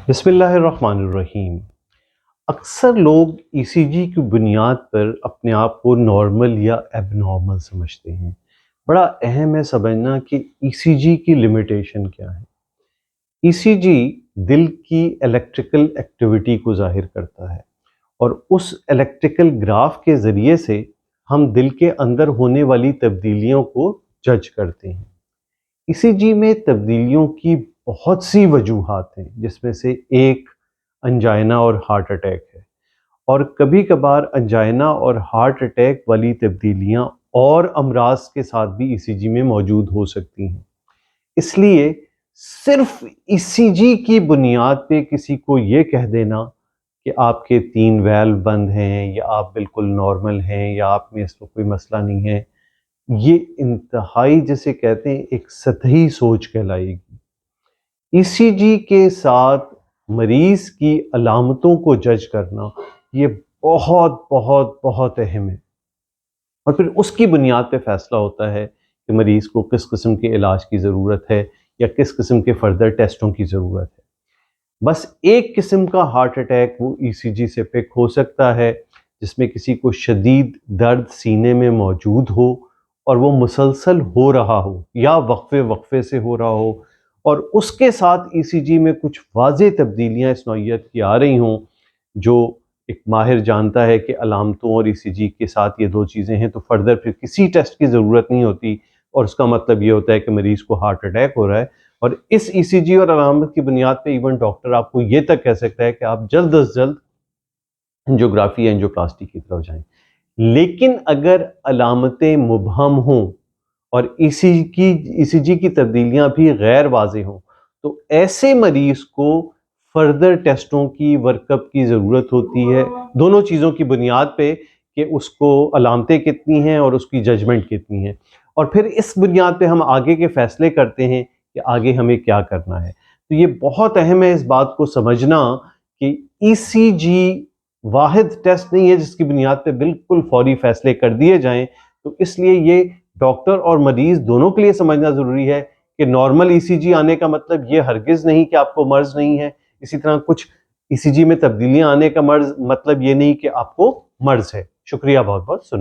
बिस्मिल्लाहिर्रहमानिर्रहीम। अक्सर लोग ईसीजी की बुनियाद पर अपने आप को नॉर्मल या एबनॉर्मल समझते हैं। बड़ा अहम है समझना कि ईसीजी की लिमिटेशन क्या है। ईसीजी दिल की इलेक्ट्रिकल एक्टिविटी को जाहिर करता है और उस इलेक्ट्रिकल ग्राफ के ज़रिए से हम दिल के अंदर होने वाली तब्दीलियों को जज करते हैं। ईसीजी में तब्दीलियों की बहुत सी वजूहात हैं, जिसमें से एक अंजाइना और हार्ट अटैक है, और कभी कभार अंजाइना और हार्ट अटैक वाली तब्दीलियां और अमराज के साथ भी ईसीजी में मौजूद हो सकती हैं। इसलिए सिर्फ ईसीजी की बुनियाद पे किसी को ये कह देना कि आपके 3 वैल्व बंद हैं या आप बिल्कुल नॉर्मल हैं या आप में इसमें कोई मसला नहीं है, ये इंतहाई जिसे कहते हैं एक सतही सोच कहलाएगी। ईसीजी के साथ मरीज की अलामतों को जज करना ये बहुत बहुत बहुत अहम है, और फिर उसकी बुनियाद पे फैसला होता है कि मरीज को किस किस्म के इलाज की ज़रूरत है या किस किस्म के फर्दर टेस्टों की ज़रूरत है। बस एक किस्म का हार्ट अटैक वो ईसीजी से पिक हो सकता है, जिसमें किसी को शदीद दर्द सीने में मौजूद हो और वो मुसलसल हो रहा हो या वक्फे वक्फे से हो रहा हो, और उसके साथ ईसीजी में कुछ वाज़ेह तब्दीलियां इस नौइयत की आ रही हों, जो एक माहिर जानता है कि अलामतों और ईसीजी के साथ ये दो चीज़ें हैं, तो फर्दर फिर किसी टेस्ट की ज़रूरत नहीं होती, और उसका मतलब ये होता है कि मरीज़ को हार्ट अटैक हो रहा है। और इस ईसीजी और अलामत की बुनियाद पे इवन डॉक्टर आपको ये तक कह सकता है कि आप जल्द अज जल्द एंजियोग्राफी या एंजियोप्लास्टी की तरफ जाएं। लेकिन अगर अलामतें मुबहम हों और ईसीजी की तब्दीलियां भी गैर वाज़ेह हों, तो ऐसे मरीज को फर्दर टेस्टों की वर्कअप की ज़रूरत होती है, दोनों चीज़ों की बुनियाद पे कि उसको अलामतें कितनी हैं और उसकी जजमेंट कितनी है, और फिर इस बुनियाद पे हम आगे के फैसले करते हैं कि आगे हमें क्या करना है। तो ये बहुत अहम है इस बात को समझना कि ईसीजी वाहिद टेस्ट नहीं है जिसकी बुनियाद पे बिल्कुल फौरी फैसले कर दिए जाएं। तो इसलिए ये डॉक्टर और मरीज दोनों के लिए समझना ज़रूरी है कि नॉर्मल ईसीजी आने का मतलब ये हरगिज़ नहीं कि आपको मर्ज़ नहीं है। इसी तरह कुछ ईसीजी में तब्दीलियां आने का मर्ज़ मतलब ये नहीं कि आपको मर्ज़ है। शुक्रिया बहुत बहुत सुनने।